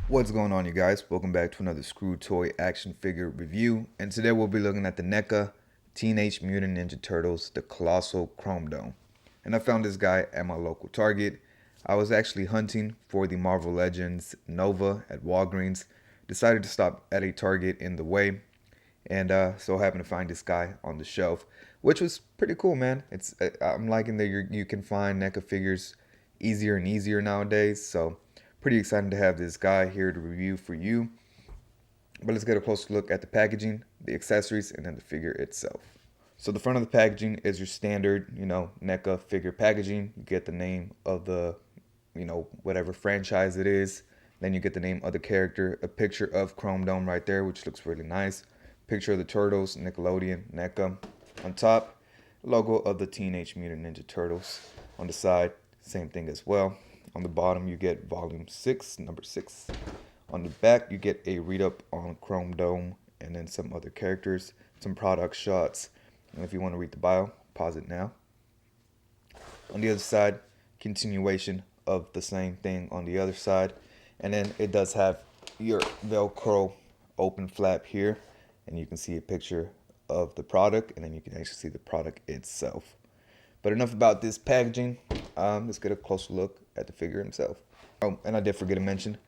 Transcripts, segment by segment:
What's going on, you guys? Welcome back to another Screw Toy action figure review, and today we'll be looking at the Neca Teenage Mutant Ninja Turtles, the Colossal Chrome Dome. And I found this guy at my local Target. I was actually hunting for the Marvel Legends Nova at Walgreens. Decided to stop at a Target in the way, and so happened to find this guy on the shelf, which was pretty cool, man. I'm liking that you can find NECA figures easier and easier nowadays. So pretty excited to have this guy here to review for you. But let's get a closer look at the packaging, the accessories, and then the figure itself. So the front of the packaging is your standard, NECA figure packaging. You get the name of the, whatever franchise it is. Then you get the name of the character, a picture of Chrome Dome right there, which looks really nice. Picture of the Turtles, Nickelodeon, NECA. On top, logo of the Teenage Mutant Ninja Turtles. On the side, same thing as well. On the bottom, you get volume 6, number 6. On the back, you get a read-up on Chrome Dome and then some other characters, some product shots. And if you want to read the bio, pause it now. On the other side, continuation of the same thing on the other side. And then it does have your Velcro open flap here. And you can see a picture of the product, and then you can actually see the product itself. But enough about this packaging. Let's get a closer look at the figure himself. Oh, and I did forget to mention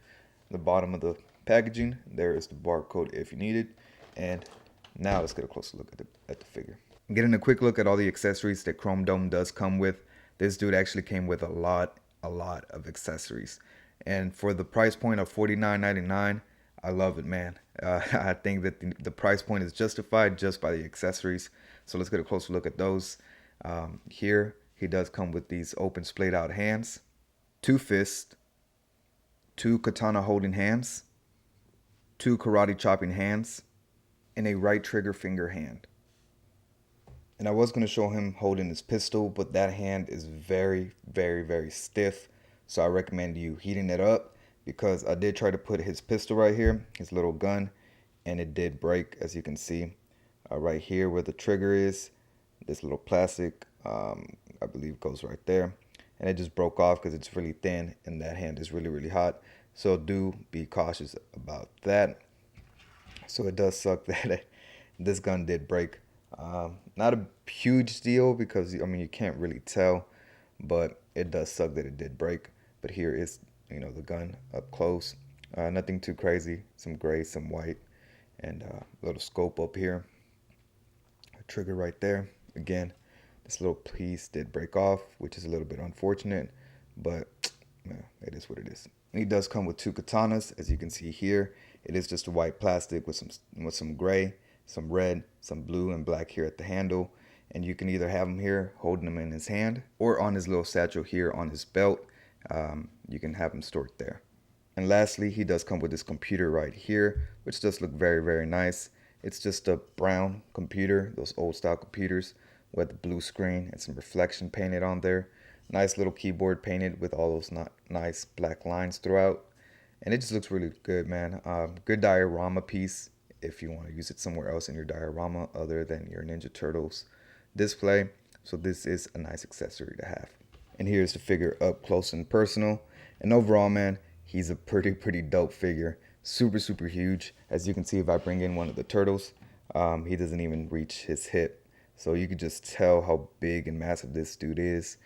the bottom of the packaging. There is the barcode if you need it. And now let's get a closer look at the figure. Getting a quick look at all the accessories that Chrome Dome does come with. This dude actually came with a lot of accessories. And for the price point of $49.99, I love it, man. I think that the price point is justified just by the accessories. So let's get a closer look at those. Here, he does come with these open splayed out hands, 2 fists, 2 katana holding hands, 2 karate chopping hands, and a right trigger finger hand. And I was going to show him holding his pistol, but that hand is very stiff. So I recommend you heating it up, because I did try to put his pistol right here, his little gun, and it did break, as you can see. Right here where the trigger is, this little plastic, I believe goes right there. And it just broke off because it's really thin and that hand is really hot. So do be cautious about that. So it does suck that this gun did break. Not a huge deal because, you can't really tell, but it does suck that it did break. But here is, the gun up close. Nothing too crazy. Some gray, some white, and a little scope up here. A trigger right there. Again, this little piece did break off, which is a little bit unfortunate, but it is what it is. And he does come with 2 katanas, as you can see here. It is just a white plastic with some gray, some red, some blue, and black here at the handle. And you can either have him here holding them in his hand or on his little satchel here on his belt. You can have him stored there. And lastly, he does come with this computer right here, which does look very nice. It's just a brown computer, those old style computers with the blue screen and some reflection painted on there. Nice little keyboard painted with all those nice black lines throughout. And it just looks really good, man. Good diorama piece if you want to use it somewhere else in your diorama other than your Ninja Turtles display. So this is a nice accessory to have. And here's the figure up close and personal. And overall, man, he's a pretty dope figure. Super huge. As you can see, if I bring in one of the turtles, he doesn't even reach his hip. So you can just tell how big and massive this dude is.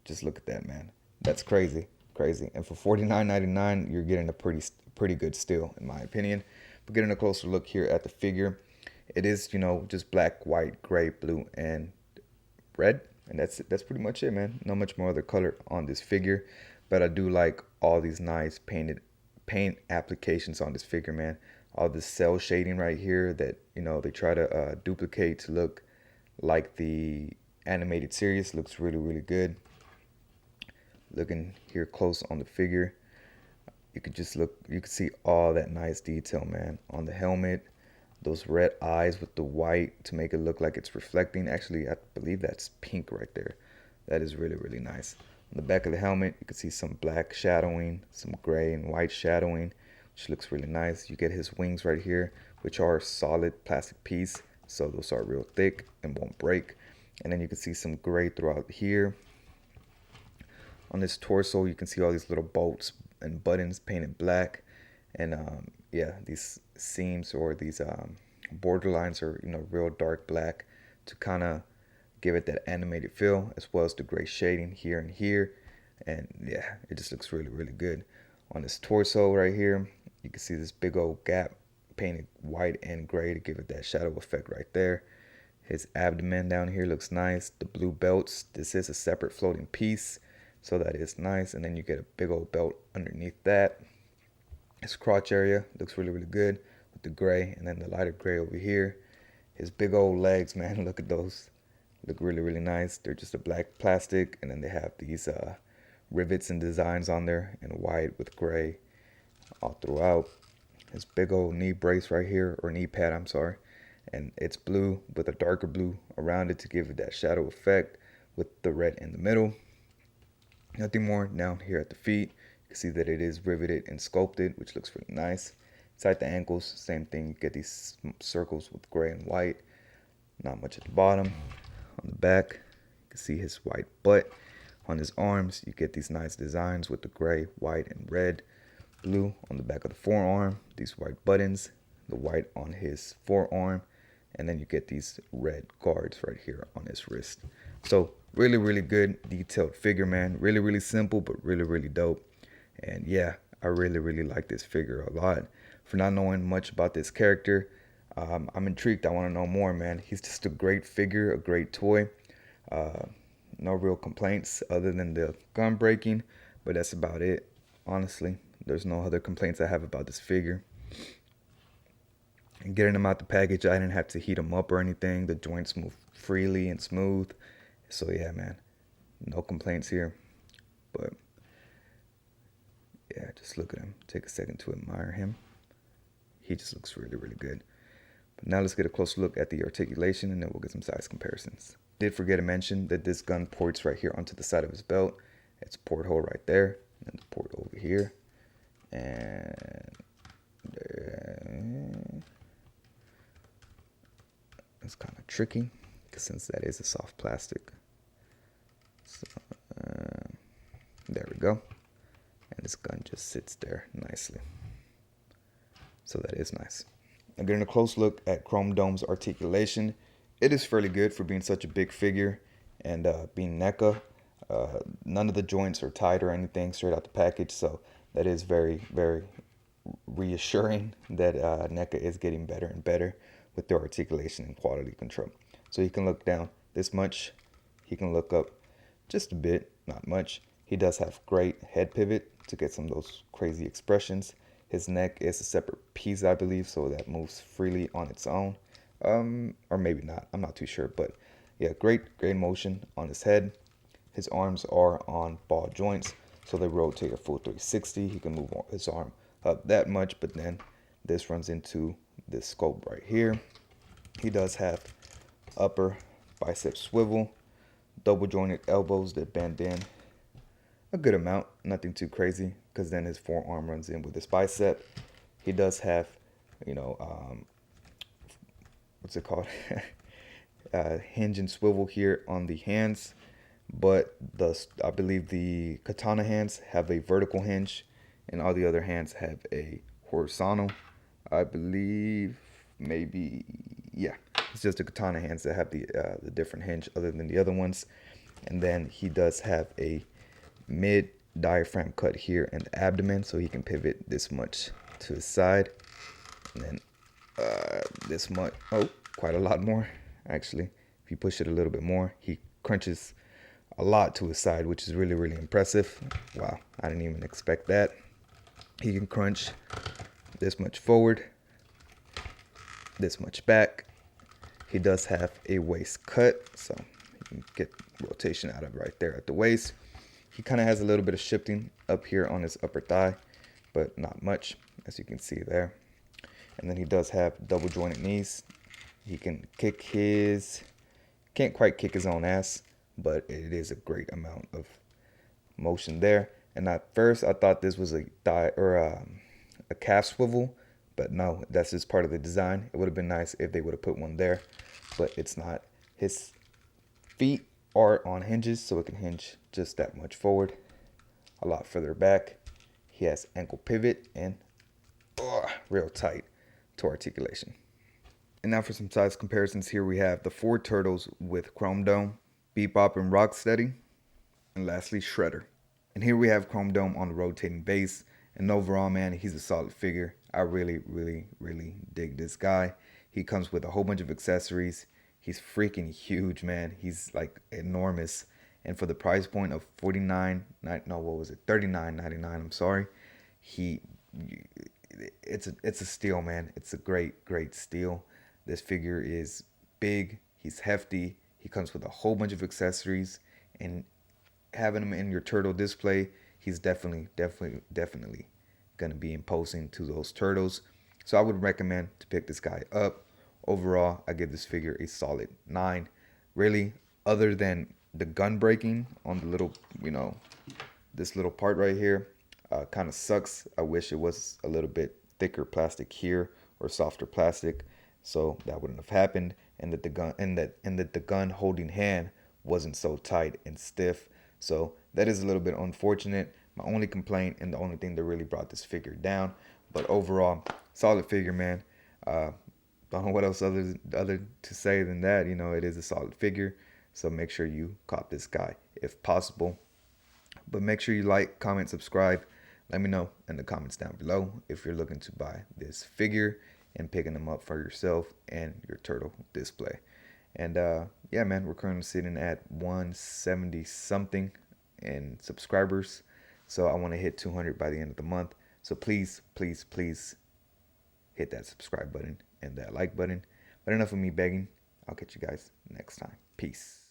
Just look at that, man. That's crazy. And for $49.99, you're getting a pretty good steal, in my opinion. But getting a closer look here at the figure, it is, just black, white, gray, blue, and red. And that's pretty much it, man. Not much more other color on this figure. But I do like all these nice paint applications on this figure, man. All this cell shading right here that, they try to duplicate to look like the animated series. Looks really good. Looking here close on the figure, you could see all that nice detail, man, on the helmet. Those red eyes with the white to make it look like it's reflecting. Actually, I believe that's pink right there. That is really nice. On the back of the helmet, you can see some black shadowing, some gray and white shadowing, which looks really nice. You get his wings right here, which are a solid plastic piece. So those are real thick and won't break. And then you can see some gray throughout here. On this torso, you can see all these little bolts and buttons painted black. And yeah, these seams or these border lines are, real dark black to kind of give it that animated feel, as well as the gray shading here and here. And yeah, it just looks really, really good. On his torso right here, you can see this big old gap painted white and gray to give it that shadow effect right there. His abdomen down here looks nice. The blue belts, this is a separate floating piece, so that is nice. And then you get a big old belt underneath that. His crotch area looks really, really good with the gray, and then the lighter gray over here. His big old legs, man, look at those. Look really, really nice. They're just a black plastic, and then they have these rivets and designs on there in white with gray all throughout. His big old knee brace right here, or knee pad, I'm sorry. And it's blue with a darker blue around it to give it that shadow effect with the red in the middle. Nothing more down here at the feet. You can see that it is riveted and sculpted, which looks really nice. Inside the ankles, same thing. You get these circles with gray and white. Not much at the bottom. On the back, you can see his white butt. On his arms, you get these nice designs with the gray, white, and red. Blue on the back of the forearm. These white buttons. The white on his forearm. And then you get these red guards right here on his wrist. So really, really good detailed figure, man. Really, really simple, but really, really dope. And yeah, I really, really like this figure a lot. For not knowing much about this character, I'm intrigued. I want to know more, man. He's just a great figure, a great toy. No real complaints other than the gun breaking, but that's about it. Honestly, there's no other complaints I have about this figure. And getting them out the package, I didn't have to heat them up or anything. The joints move freely and smooth. So yeah, man, no complaints here. But yeah, just look at him. Take a second to admire him. He just looks really, really good. But now let's get a closer look at the articulation, and then we'll get some size comparisons. Did forget to mention that this gun ports right here onto the side of his belt. It's a porthole right there, and the port over here, and there. It's kind of tricky, because since that is a soft plastic. So, there we go. And this gun just sits there nicely. So that is nice. Now getting a close look at Chrome Dome's articulation. It is fairly good for being such a big figure and being Neca. None of the joints are tight or anything straight out the package. So that is very, very reassuring that Neca is getting better and better with their articulation and quality control. So he can look down this much. He can look up just a bit, not much. He does have great head pivot to get some of those crazy expressions. His neck is a separate piece, I believe, so that moves freely on its own. Or maybe not. I'm not too sure. But yeah, great motion on his head. His arms are on ball joints, so they rotate a full 360. He can move his arm up that much, but then this runs into this scope right here. He does have upper bicep swivel, double jointed elbows that bend in a good amount, nothing too crazy, because then his forearm runs in with his bicep. He does have, what's it called? Hinge and swivel here on the hands, but I believe the katana hands have a vertical hinge, and all the other hands have a horizontal. I believe maybe, yeah, it's just the katana hands that have the different hinge other than the other ones. And then he does have a mid diaphragm cut here in the abdomen, so he can pivot this much to his side, and then this much, quite a lot more actually. If you push it a little bit more, he crunches a lot to his side, which is really, really impressive. Wow, I didn't even expect that. He can crunch this much forward, this much back. He does have a waist cut, so you can get rotation out of right there at the waist. He kind of has a little bit of shifting up here on his upper thigh, but not much, as you can see there. And then he does have double jointed knees. He can can't quite kick his own ass, but it is a great amount of motion there. And at first I thought this was a thigh or a calf swivel, but no, that's just part of the design. It would have been nice if they would have put one there, but it's not. His feet are on hinges, so it can hinge just that much forward, a lot further back. He has ankle pivot and real tight to articulation. And now for some size comparisons, here we have the 4 turtles with Chrome Dome, Bebop and Rocksteady, and lastly Shredder. And here we have Chrome Dome on the rotating base. And overall, man, he's a solid figure. I really, really, really dig this guy. He comes with a whole bunch of accessories. He's freaking huge, man. He's like enormous. And for the price point of $39.99, I'm sorry. It's a steal, man. It's a great steal. This figure is big. He's hefty. He comes with a whole bunch of accessories, and having him in your turtle display, he's definitely gonna be imposing to those turtles. So I would recommend to pick this guy up. Overall, I give this figure a solid 9. Really, other than the gun breaking on the little, this little part right here, kind of sucks. I wish it was a little bit thicker plastic here or softer plastic, so that wouldn't have happened, and that the gun holding hand wasn't so tight and stiff. So that is a little bit unfortunate. My only complaint and the only thing that really brought this figure down. But overall, solid figure, man. Don't know what else other to say than that. It is a solid figure. So make sure you cop this guy if possible. But make sure you like, comment, subscribe. Let me know in the comments down below if you're looking to buy this figure and picking them up for yourself and your turtle display. And yeah, man, we're currently sitting at 170 something in subscribers. So I want to hit 200 by the end of the month. So please hit that subscribe button and that like button. But enough of me begging. I'll catch you guys next time. Peace.